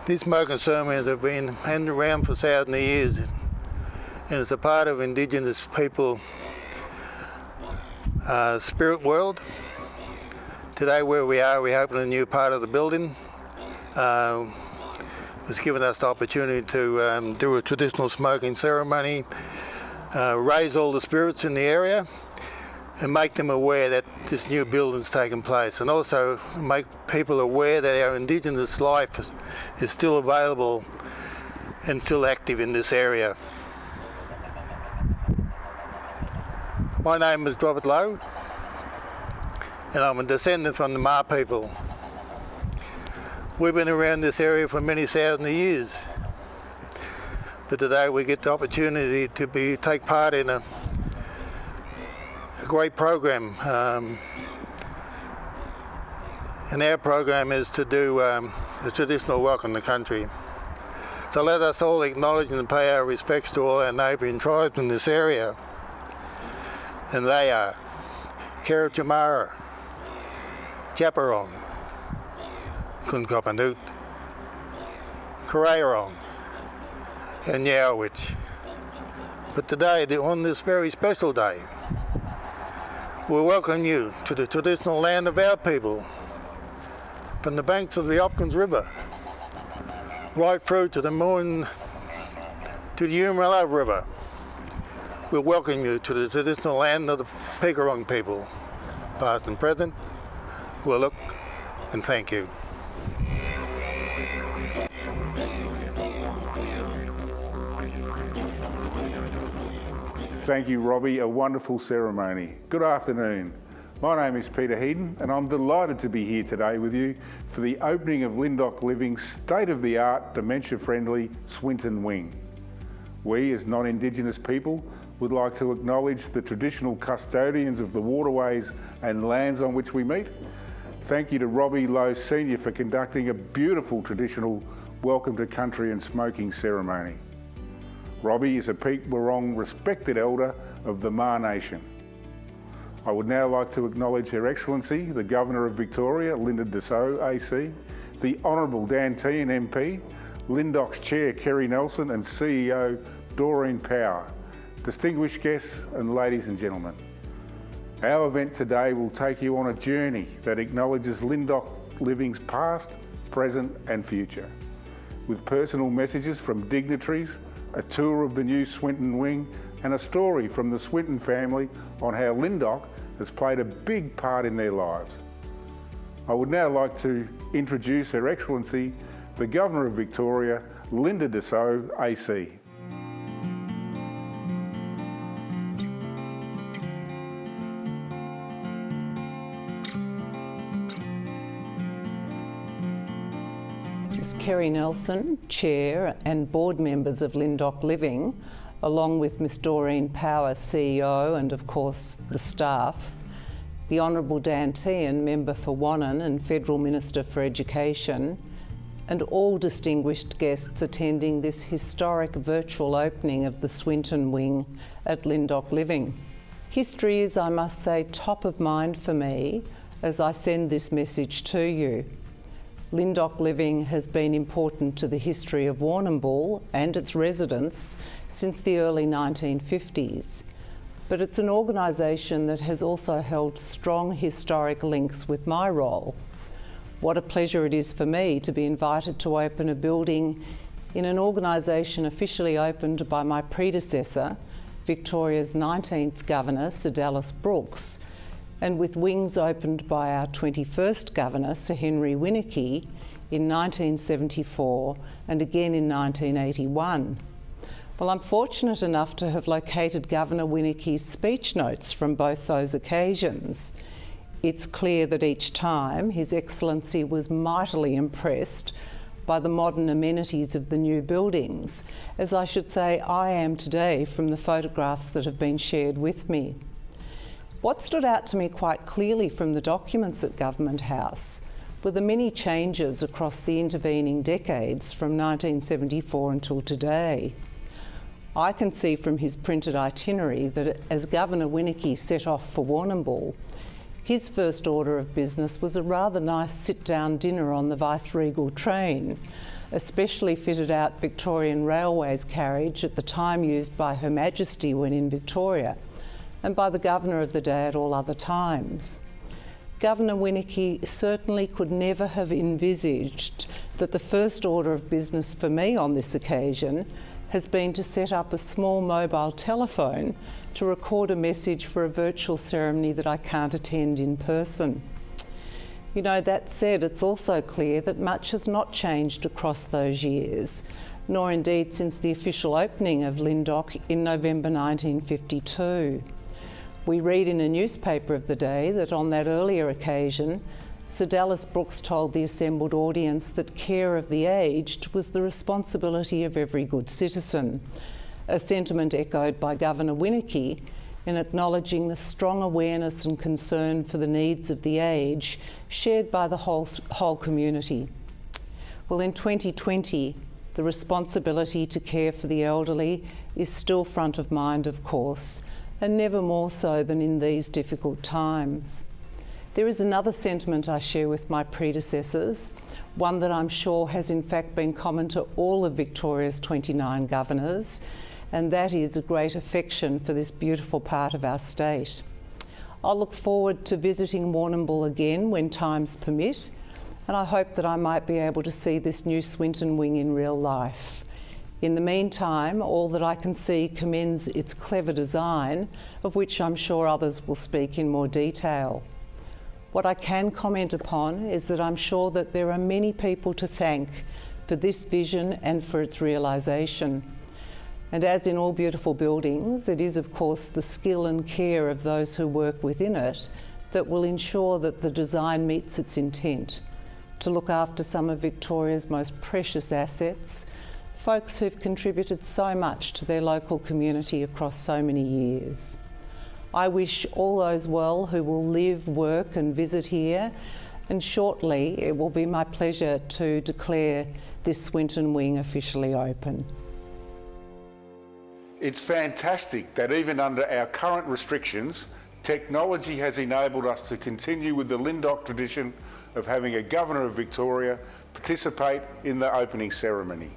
These smoking ceremonies have been handed around for thousands of years, and it's a part of Indigenous people spirit world. Today where we are, we open a new part of the building. It's given us the opportunity to do a traditional smoking ceremony, raise all the spirits in the area, and make them aware that this new building's taken place, and also make people aware that our Indigenous life is still available and still active in this area. My name is Robert Lowe, and I'm a descendant from the Ma people. We've been around this area for many thousands of years, but today we get the opportunity to take part in a great program, and our program is to do the traditional welcome to country. So let us all acknowledge and pay our respects to all our neighbouring tribes in this area, and they are Karachamara, Chaparong, Kunkapanut, Karayarong, and Yowich. But today, on this very special day, we welcome you to the traditional land of our people, from the banks of the Hopkins River, right through to the Umarilla River. We welcome you to the traditional land of the Pegarong people, past and present. We'll look and thank you. Thank you, Robbie. A wonderful ceremony. Good afternoon. My name is Peter Heaton, and I'm delighted to be here today with you for the opening of Lyndoch Living's state-of-the-art, dementia-friendly Swinton Wing. We, as non-Indigenous people, would like to acknowledge the traditional custodians of the waterways and lands on which we meet. Thank you to Robbie Lowe Senior for conducting a beautiful traditional welcome to country and smoking ceremony. Robbie is a Peak Warrong respected elder of the Ma Nation. I would now like to acknowledge Her Excellency, the Governor of Victoria, Lyndoch AC, the Honourable Dan Tehan MP, Lyndoch's Chair Kerry Nelson and CEO Doreen Power, distinguished guests and ladies and gentlemen. Our event today will take you on a journey that acknowledges Lyndoch Living's past, present and future, with personal messages from dignitaries, a tour of the new Swinton Wing and a story from the Swinton family on how Lyndoch has played a big part in their lives. I would now like to introduce Her Excellency, the Governor of Victoria, Lyndoch AC. Ms. Kerry Nelson, Chair and board members of Lyndoch Living, along with Ms. Doreen Power, CEO, and of course the staff, the Honourable Dan Tehan, Member for Wannon and Federal Minister for Education, and all distinguished guests attending this historic virtual opening of the Swinton Wing at Lyndoch Living. History is, I must say, top of mind for me as I send this message to you. Lyndoch Living has been important to the history of Warrnambool and its residents since the early 1950s, but it's an organisation that has also held strong historic links with my role. What a pleasure it is for me to be invited to open a building in an organisation officially opened by my predecessor, Victoria's 19th Governor, Sir Dallas Brooks, and with wings opened by our 21st Governor, Sir Henry Winnicky, in 1974 and again in 1981. Well, I'm fortunate enough to have located Governor Winnicky's speech notes from both those occasions. It's clear that each time His Excellency was mightily impressed by the modern amenities of the new buildings, as I should say I am today from the photographs that have been shared with me. What stood out to me quite clearly from the documents at Government House were the many changes across the intervening decades from 1974 until today. I can see from his printed itinerary that as Governor Winnicky set off for Warrnambool, his first order of business was a rather nice sit-down dinner on the Viceregal train, a specially fitted out Victorian Railways carriage at the time used by Her Majesty when in Victoria, and by the Governor of the day at all other times. Governor Winnicky certainly could never have envisaged that the first order of business for me on this occasion has been to set up a small mobile telephone to record a message for a virtual ceremony that I can't attend in person. You know, that said, it's also clear that much has not changed across those years, nor indeed since the official opening of Lyndoch in November 1952. We read in a newspaper of the day that on that earlier occasion, Sir Dallas Brooks told the assembled audience that care of the aged was the responsibility of every good citizen, a sentiment echoed by Governor Winnicky in acknowledging the strong awareness and concern for the needs of the aged shared by the whole community. Well, in 2020, the responsibility to care for the elderly is still front of mind, of course, and never more so than in these difficult times. There is another sentiment I share with my predecessors, one that I'm sure has in fact been common to all of Victoria's 29 governors, and that is a great affection for this beautiful part of our state. I'll look forward to visiting Warrnambool again when times permit, and I hope that I might be able to see this new Swinton wing in real life. In the meantime, all that I can see commends its clever design, of which I'm sure others will speak in more detail. What I can comment upon is that I'm sure that there are many people to thank for this vision and for its realisation. And as in all beautiful buildings, it is of course the skill and care of those who work within it that will ensure that the design meets its intent, to look after some of Victoria's most precious assets, folks who've contributed so much to their local community across so many years. I wish all those well who will live, work and visit here, and shortly it will be my pleasure to declare this Swinton wing officially open. It's fantastic that even under our current restrictions, technology has enabled us to continue with the Lyndoch tradition of having a Governor of Victoria participate in the opening ceremony.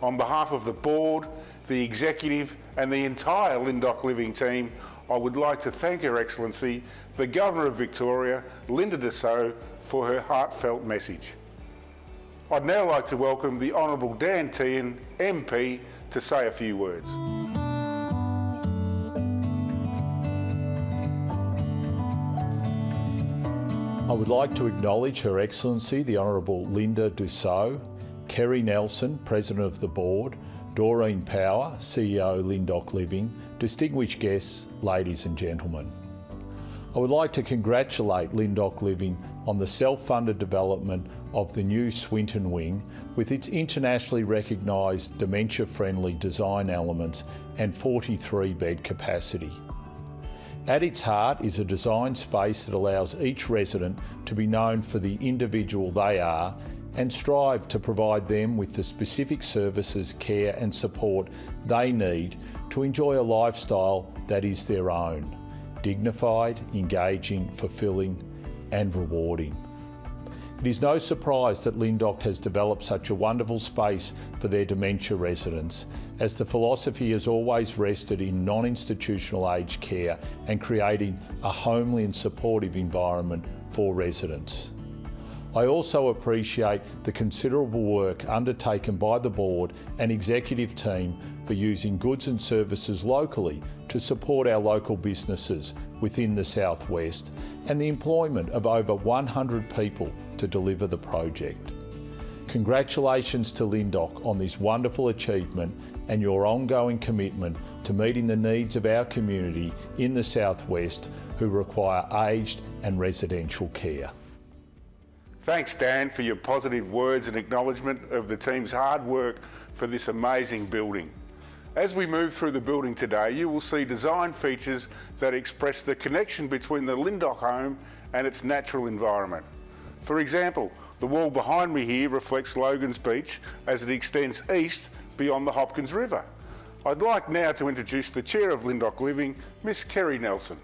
On behalf of the Board, the Executive and the entire Lyndoch Living team, I would like to thank Her Excellency, the Governor of Victoria, Linda Dessau, for her heartfelt message. I'd now like to welcome the Honourable Dan Tehan, MP, to say a few words. I would like to acknowledge Her Excellency, the Honourable Linda Dessau, Kerry Nelson, President of the Board, Doreen Power, CEO Lyndoch Living, distinguished guests, ladies and gentlemen. I would like to congratulate Lyndoch Living on the self-funded development of the new Swinton wing with its internationally recognised dementia-friendly design elements and 43-bed capacity. At its heart is a design space that allows each resident to be known for the individual they are and strive to provide them with the specific services, care and support they need to enjoy a lifestyle that is their own, dignified, engaging, fulfilling and rewarding. It is no surprise that Lyndoch has developed such a wonderful space for their dementia residents, as the philosophy has always rested in non-institutional aged care and creating a homely and supportive environment for residents. I also appreciate the considerable work undertaken by the board and executive team for using goods and services locally to support our local businesses within the South West and the employment of over 100 people to deliver the project. Congratulations to Lyndoch on this wonderful achievement and your ongoing commitment to meeting the needs of our community in the South West who require aged and residential care. Thanks, Dan, for your positive words and acknowledgement of the team's hard work for this amazing building. As we move through the building today, you will see design features that express the connection between the Lyndoch home and its natural environment. For example, the wall behind me here reflects Logan's Beach as it extends east beyond the Hopkins River. I'd like now to introduce the Chair of Lyndoch Living, Miss Kerry Nelson.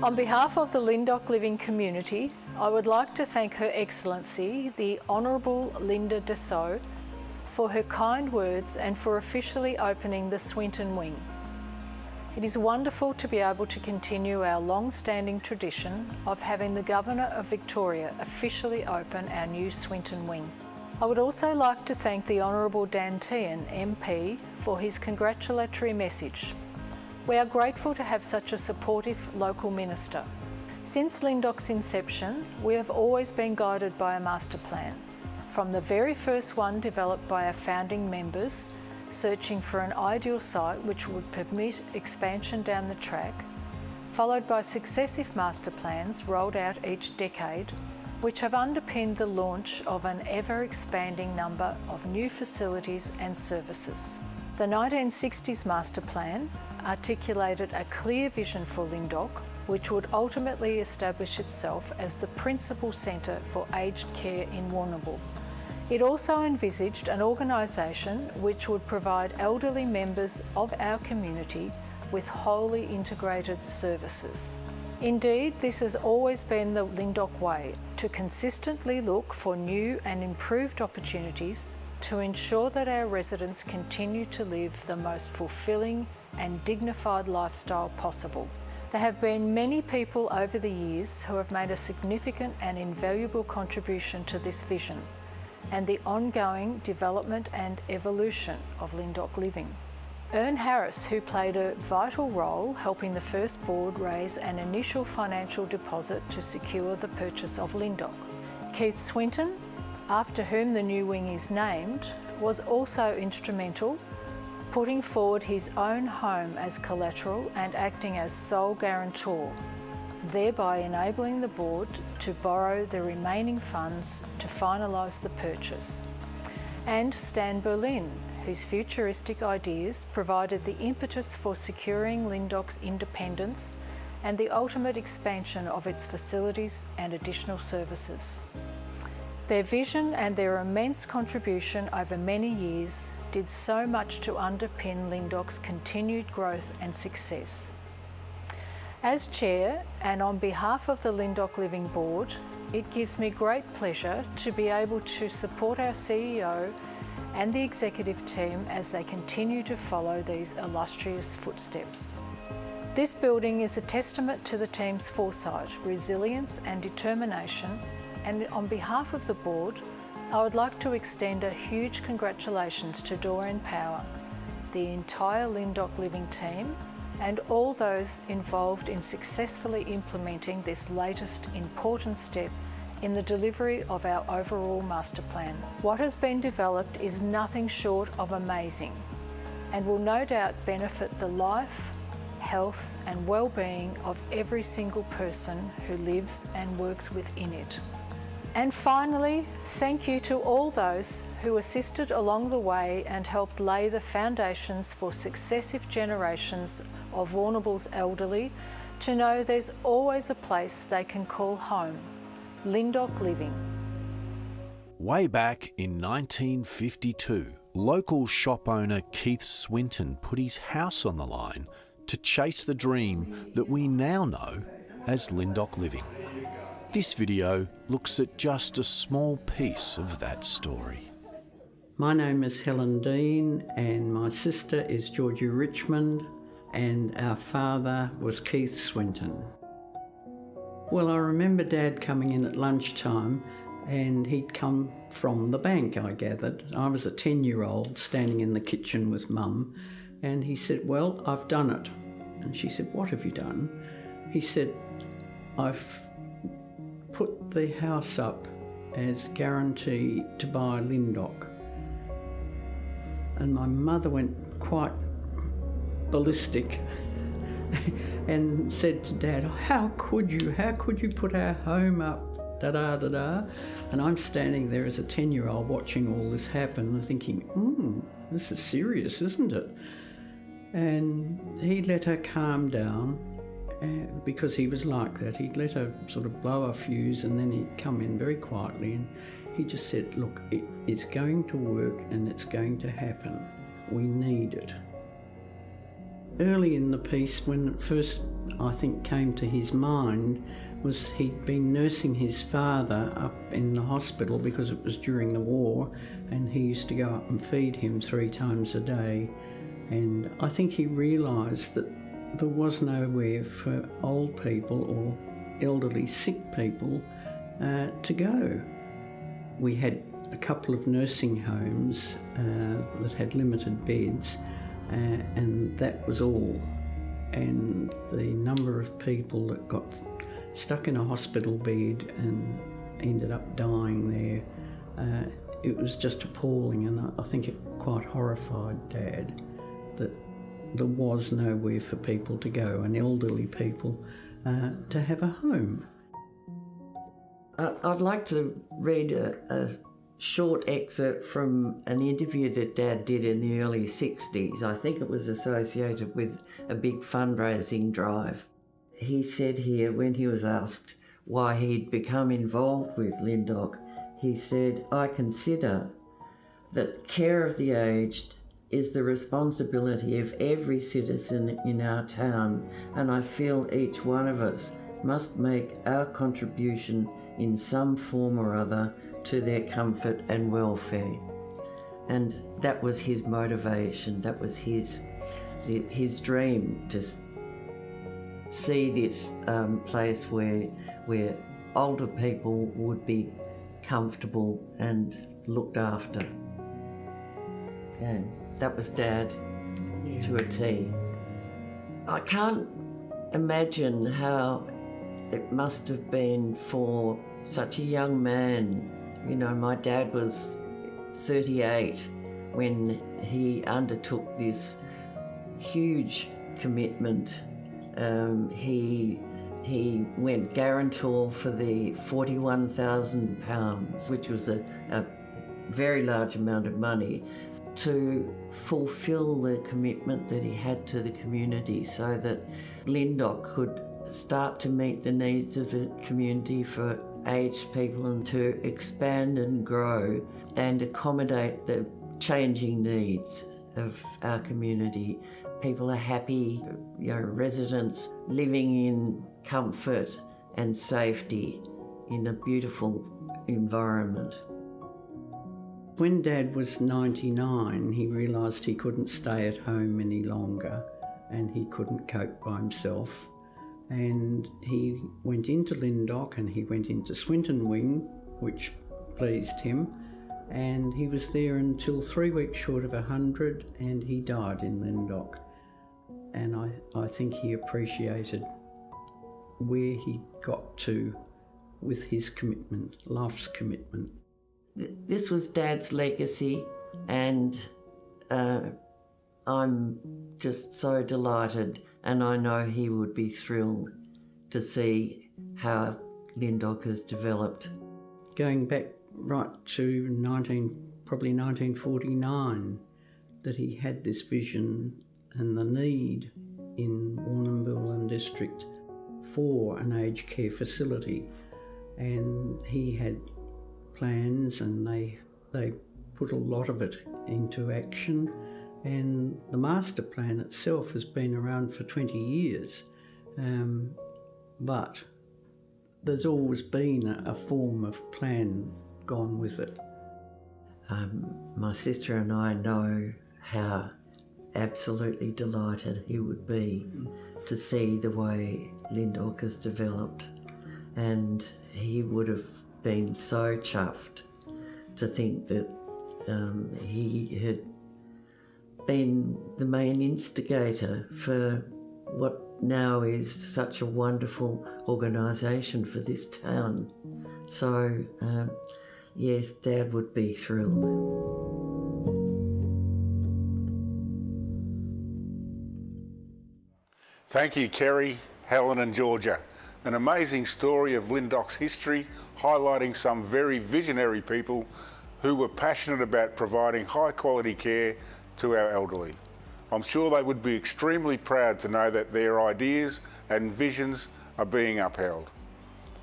On behalf of the Lyndoch Living community, I would like to thank Her Excellency, the Honourable Linda Dessau, for her kind words and for officially opening the Swinton Wing. It is wonderful to be able to continue our long-standing tradition of having the Governor of Victoria officially open our new Swinton Wing. I would also like to thank the Honourable Dan Tehan, MP, for his congratulatory message. We are grateful to have such a supportive local minister. Since Lyndoch's inception, we have always been guided by a master plan. From the very first one developed by our founding members, searching for an ideal site which would permit expansion down the track, followed by successive master plans rolled out each decade, which have underpinned the launch of an ever-expanding number of new facilities and services. The 1960s master plan articulated a clear vision for Lyndoch, which would ultimately establish itself as the principal centre for aged care in Warrnambool. It also envisaged an organisation which would provide elderly members of our community with wholly integrated services. Indeed, this has always been the Lyndoch way, to consistently look for new and improved opportunities to ensure that our residents continue to live the most fulfilling and dignified lifestyle possible. There have been many people over the years who have made a significant and invaluable contribution to this vision and the ongoing development and evolution of Lyndoch Living. Ern Harris, who played a vital role helping the first board raise an initial financial deposit to secure the purchase of Lyndoch. Keith Swinton, after whom the new wing is named, was also instrumental, putting forward his own home as collateral and acting as sole guarantor, thereby enabling the board to borrow the remaining funds to finalise the purchase. And Stan Berlin, whose futuristic ideas provided the impetus for securing Lyndoch's independence and the ultimate expansion of its facilities and additional services. Their vision and their immense contribution over many years did so much to underpin Lyndoch's continued growth and success. As Chair, and on behalf of the Lyndoch Living Board, it gives me great pleasure to be able to support our CEO and the executive team as they continue to follow these illustrious footsteps. This building is a testament to the team's foresight, resilience and determination, and on behalf of the board, I would like to extend a huge congratulations to Doreen Power, the entire Lyndoch Living team, and all those involved in successfully implementing this latest important step in the delivery of our overall master plan. What has been developed is nothing short of amazing and will no doubt benefit the life, health and well-being of every single person who lives and works within it. And finally, thank you to all those who assisted along the way and helped lay the foundations for successive generations of Warrnambool's elderly to know there's always a place they can call home. Lyndoch Living. Way back in 1952, local shop owner Keith Swinton put his house on the line to chase the dream that we now know as Lyndoch Living. This video looks at just a small piece of that story. My name is Helen Dean and my sister is Georgie Richmond and our father was Keith Swinton. Well, I remember Dad coming in at lunchtime and he'd come from the bank, I gathered. I was a 10-year-old standing in the kitchen with Mum and he said, "Well, I've done it." And she said, "What have you done?" He said, "I've put the house up as guarantee to buy Lyndoch." And my mother went quite ballistic and said to Dad, how could you put our home up, da-da-da-da. And I'm standing there as a 10-year-old watching all this happen and thinking, this is serious, isn't it? And he let her calm down because he was like that. He'd let her sort of blow a fuse and then he'd come in very quietly and he just said, "Look, it's going to work and it's going to happen. We need it." Early in the piece, when it first, I think, came to his mind, was he'd been nursing his father up in the hospital because it was during the war, and he used to go up and feed him 3 times a day. And I think he realised that there was nowhere for old people or elderly sick people to go. We had a couple of nursing homes that had limited beds, and that was all. And the number of people that got stuck in a hospital bed and ended up dying there, it was just appalling, and I think it quite horrified Dad that there was nowhere for people to go, and elderly people to have a home. I'd like to read a short excerpt from an interview that Dad did in the early 60s. I think it was associated with a big fundraising drive. He said here, when he was asked why he'd become involved with Lyndoch, he said, "I consider that care of the aged is the responsibility of every citizen in our town, and I feel each one of us must make our contribution in some form or other to their comfort and welfare." And that was his motivation, that was his dream, to see this place where older people would be comfortable and looked after. And that was Dad to a T. I can't imagine how it must have been for such a young man. You know, my dad was 38 when he undertook this huge commitment. He went guarantor for the £41,000, which was a very large amount of money, to fulfil the commitment that he had to the community so that Lyndoch could start to meet the needs of the community for aged people and to expand and grow and accommodate the changing needs of our community. People are happy, residents living in comfort and safety in a beautiful environment. When Dad was 99, he realised he couldn't stay at home any longer and he couldn't cope by himself. And he went into Lyndoch and he went into Swinton Wing, which pleased him. And he was there until 3 weeks short of 100 and he died in Lyndoch. And I think he appreciated where he got to with his commitment, life's commitment. This was Dad's legacy, and I'm just so delighted, and I know he would be thrilled to see how Lyndoch has developed. Going back right to probably 1949, that he had this vision and the need in Warrnambool and district for an aged care facility, and he had plans and they put a lot of it into action, And the master plan itself has been around for 20 years, but there's always been a form of plan gone with it. My sister and I know how absolutely delighted he would be to see the way Lyndoch has developed, and he would have been so chuffed to think that he had been the main instigator for what now is such a wonderful organisation for this town. So yes, Dad would be thrilled. Thank you, Kerry, Helen and Georgia. An amazing story of Lyndoch's history, highlighting some very visionary people who were passionate about providing high quality care to our elderly. I'm sure they would be extremely proud to know that their ideas and visions are being upheld.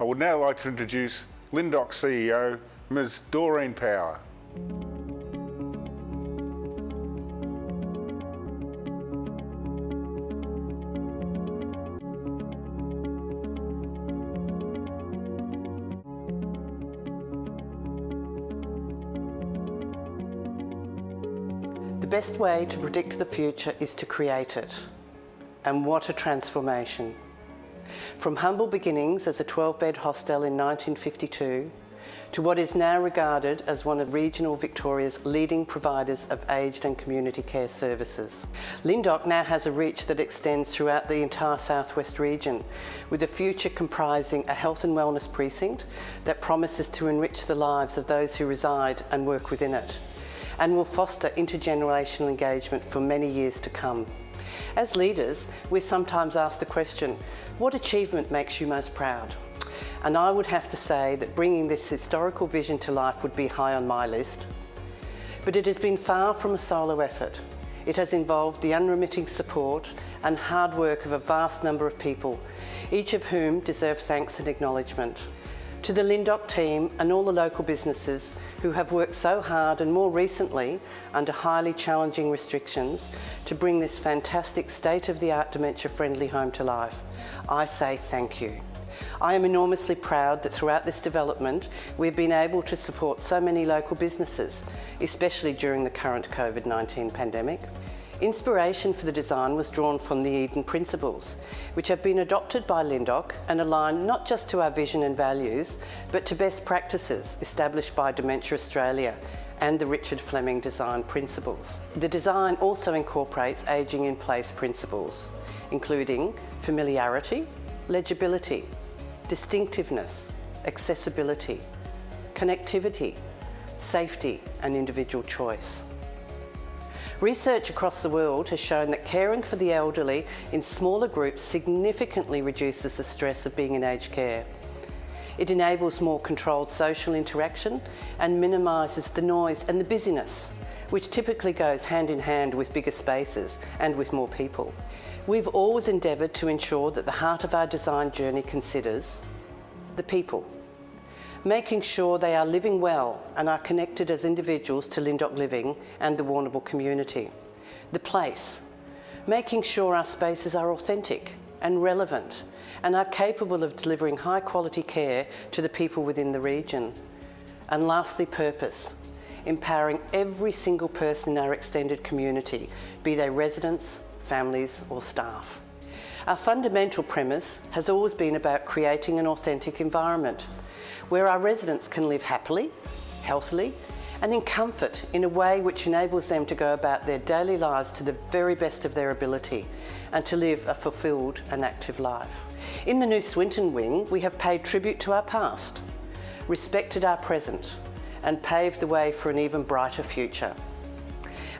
I would now like to introduce Lyndoch CEO, Ms. Doreen Power. The best way to predict the future is to create it. And what a transformation. From humble beginnings as a 12-bed hostel in 1952 to what is now regarded as one of regional Victoria's leading providers of aged and community care services. Lyndoch now has a reach that extends throughout the entire southwest region, with a future comprising a health and wellness precinct that promises to enrich the lives of those who reside and work within it, and will foster intergenerational engagement for many years to come. As leaders, we're sometimes asked the question, what achievement makes you most proud? And I would have to say that bringing this historical vision to life would be high on my list. But it has been far from a solo effort. It has involved the unremitting support and hard work of a vast number of people, each of whom deserve thanks and acknowledgement. To the Lyndoch team and all the local businesses who have worked so hard and more recently under highly challenging restrictions to bring this fantastic state-of-the-art dementia-friendly home to life, I say thank you. I am enormously proud that throughout this development we've been able to support so many local businesses, especially during the current COVID-19 pandemic. Inspiration for the design was drawn from the Eden Principles, which have been adopted by Lyndoch and align not just to our vision and values, but to best practices established by Dementia Australia and the Richard Fleming Design Principles. The design also incorporates ageing in place principles, including familiarity, legibility, distinctiveness, accessibility, connectivity, safety and individual choice. Research across the world has shown that caring for the elderly in smaller groups significantly reduces the stress of being in aged care. It enables more controlled social interaction and minimises the noise and the busyness, which typically goes hand in hand with bigger spaces and with more people. We've always endeavoured to ensure that the heart of our design journey considers the people, making sure they are living well and are connected as individuals to Lyndoch Living and the Warrnambool community. The place, making sure our spaces are authentic and relevant and are capable of delivering high quality care to the people within the region. And lastly, purpose, empowering every single person in our extended community, be they residents, families or staff. Our fundamental premise has always been about creating an authentic environment where our residents can live happily, healthily, and in comfort in a way which enables them to go about their daily lives to the very best of their ability and to live a fulfilled and active life. In the new Swinton wing, we have paid tribute to our past, respected our present, and paved the way for an even brighter future.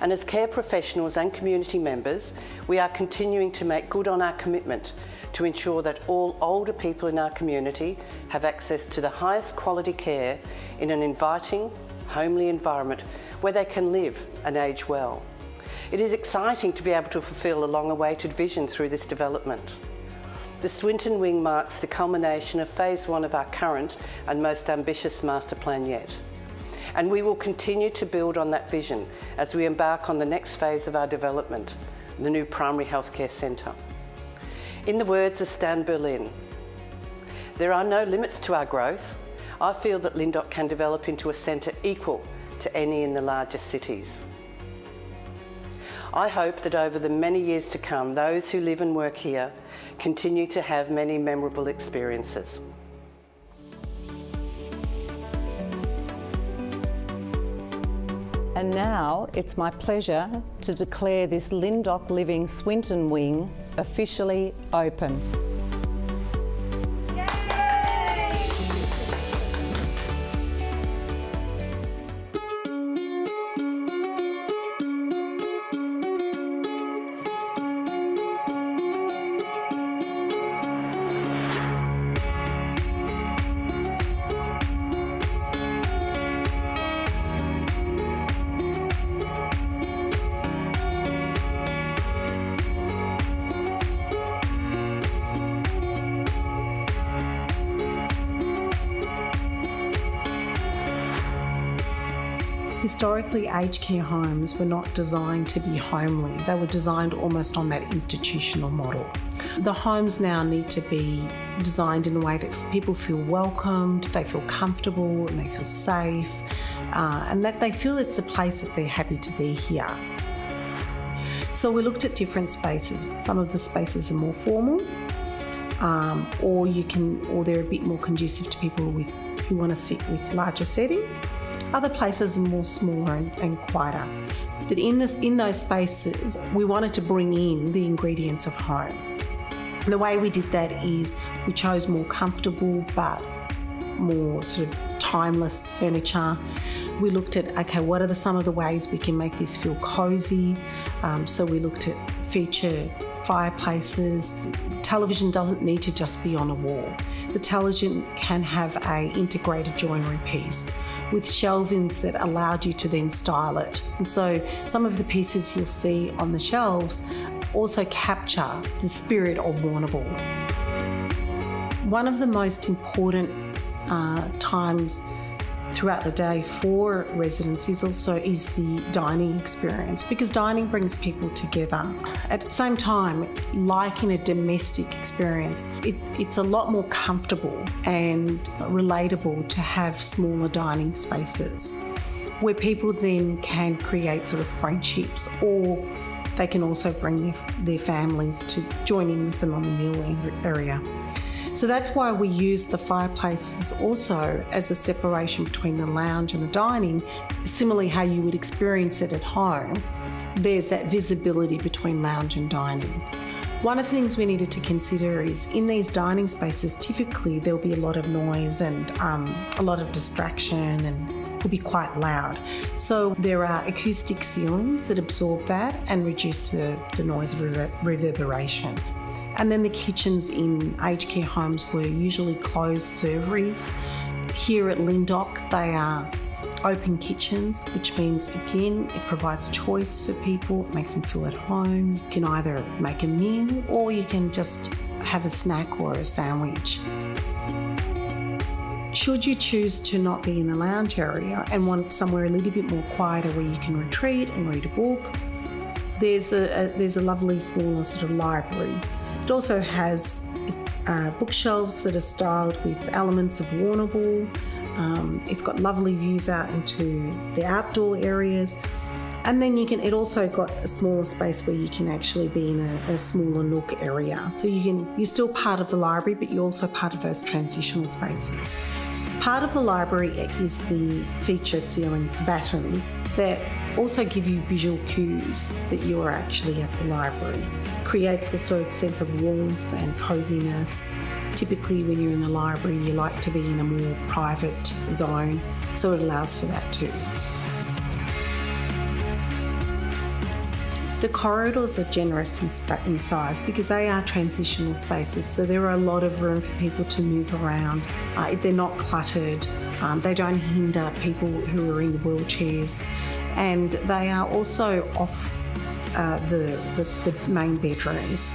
And as care professionals and community members, we are continuing to make good on our commitment to ensure that all older people in our community have access to the highest quality care in an inviting, homely environment where they can live and age well. It is exciting to be able to fulfil a long-awaited vision through this development. The Swinton wing marks the culmination of phase 1 of our current and most ambitious master plan yet. And we will continue to build on that vision as we embark on the next phase of our development, the new primary healthcare centre. In the words of Stan Berlin, "There are no limits to our growth. I feel that Lyndoch can develop into a centre equal to any in the largest cities." I hope that over the many years to come, those who live and work here continue to have many memorable experiences. And now it's my pleasure to declare this Lyndoch Living Swinton wing officially open. Historically, aged care homes were not designed to be homely. They were designed almost on that institutional model. The homes now need to be designed in a way that people feel welcomed, they feel comfortable and they feel safe, and that they feel it's a place that they're happy to be here. So we looked at different spaces. Some of the spaces are more formal, or they're a bit more conducive to people who want to sit with larger setting. Other places are more smaller and quieter. But in those spaces, we wanted to bring in the ingredients of home. And the way we did that is we chose more comfortable but more sort of timeless furniture. We looked at, okay, what are some of the ways we can make this feel cosy? So we looked at feature fireplaces. The television doesn't need to just be on a wall. The television can have an integrated joinery piece with shelvings that allowed you to then style it. And so some of the pieces you'll see on the shelves also capture the spirit of Warrnambool. One of the most important times throughout the day for residents is the dining experience, because dining brings people together. At the same time, like in a domestic experience, it's a lot more comfortable and relatable to have smaller dining spaces where people then can create sort of friendships, or they can also bring their families to join in with them on the meal area. So that's why we use the fireplaces also as a separation between the lounge and the dining. Similarly, how you would experience it at home, there's that visibility between lounge and dining. One of the things we needed to consider is in these dining spaces, typically there'll be a lot of noise and a lot of distraction, and will be quite loud. So there are acoustic ceilings that absorb that and reduce the noise reverberation. And then the kitchens in aged care homes were usually closed serveries. Here at Lyndoch, they are open kitchens, which means, again, it provides choice for people. It makes them feel at home. You can either make a meal or you can just have a snack or a sandwich. Should you choose to not be in the lounge area and want somewhere a little bit more quieter where you can retreat and read a book, there's a lovely smaller sort of library. It also has bookshelves that are styled with elements of Warrnambool. It's got lovely views out into the outdoor areas. And then it also got a smaller space where you can actually be in a smaller nook area. So you're still part of the library, but you're also part of those transitional spaces. Part of the library is the feature ceiling battens that also give you visual cues that you are actually at the library. Creates also a sense of warmth and coziness. Typically when you're in the library, you like to be in a more private zone, so it allows for that too. The corridors are generous in size because they are transitional spaces, so there are a lot of room for people to move around. They're not cluttered, they don't hinder people who are in wheelchairs, and they are also off the main bedrooms.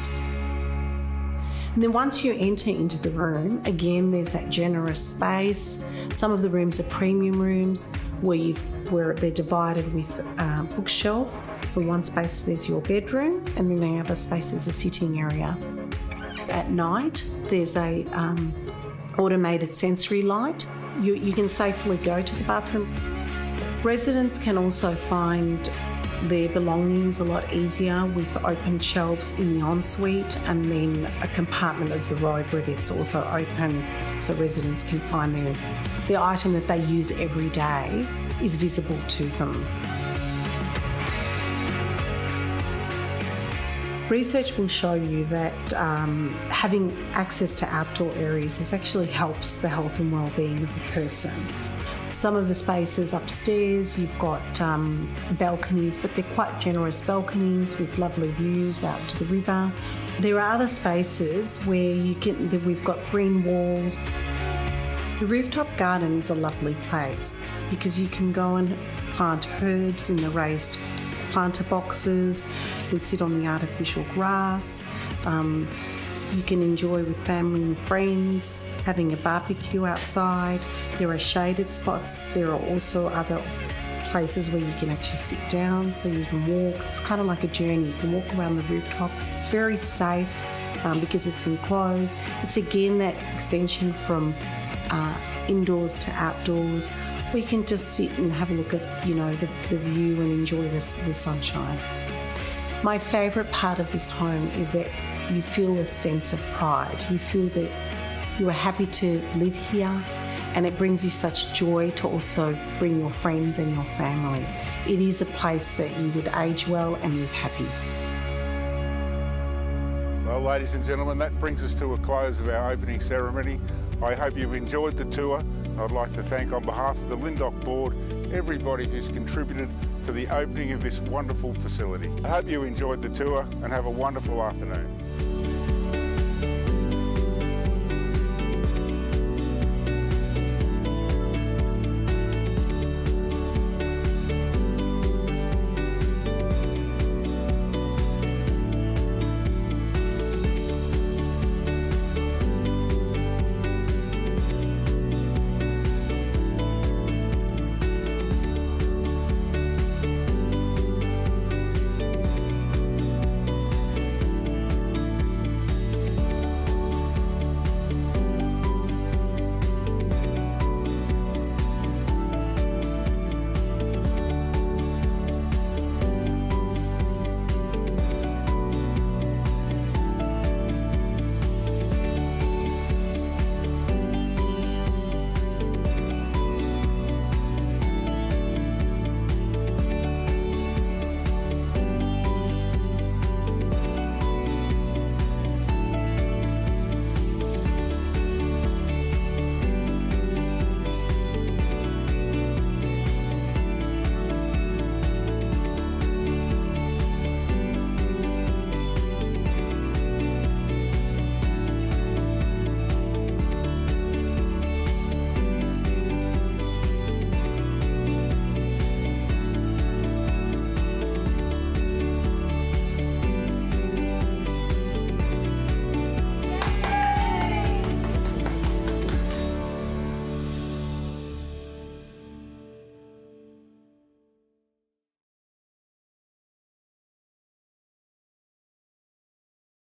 And then once you enter into the room, again, there's that generous space. Some of the rooms are premium rooms where they're divided with bookshelf. So one space there's your bedroom, and then the other space there's a sitting area. At night, there's a automated sensory light. You can safely go to the bathroom. Residents can also find their belongings a lot easier with open shelves in the ensuite, and then a compartment of the robe where it's also open so residents can find the item that they use every day is visible to them. Research will show you that having access to outdoor areas actually helps the health and well-being of the person. Some of the spaces upstairs, you've got balconies, but they're quite generous balconies with lovely views out to the river. There are other spaces where we've got green walls. The rooftop garden is a lovely place because you can go and plant herbs in the raised planter boxes. You can sit on the artificial grass. You can enjoy with family and friends, having a barbecue outside. There are shaded spots. There are also other places where you can actually sit down so you can walk. It's kind of like a journey. You can walk around the rooftop. It's very safe because it's enclosed. It's again that extension from indoors to outdoors. We can just sit and have a look at, the view and enjoy the sunshine. My favourite part of this home is that you feel a sense of pride. You feel that you are happy to live here, and it brings you such joy to also bring your friends and your family. It is a place that you would age well and live happy. Well, ladies and gentlemen, that brings us to a close of our opening ceremony. I hope you've enjoyed the tour. I'd like to thank, on behalf of the Lyndoch board, everybody who's contributed to the opening of this wonderful facility. I hope you enjoyed the tour and have a wonderful afternoon.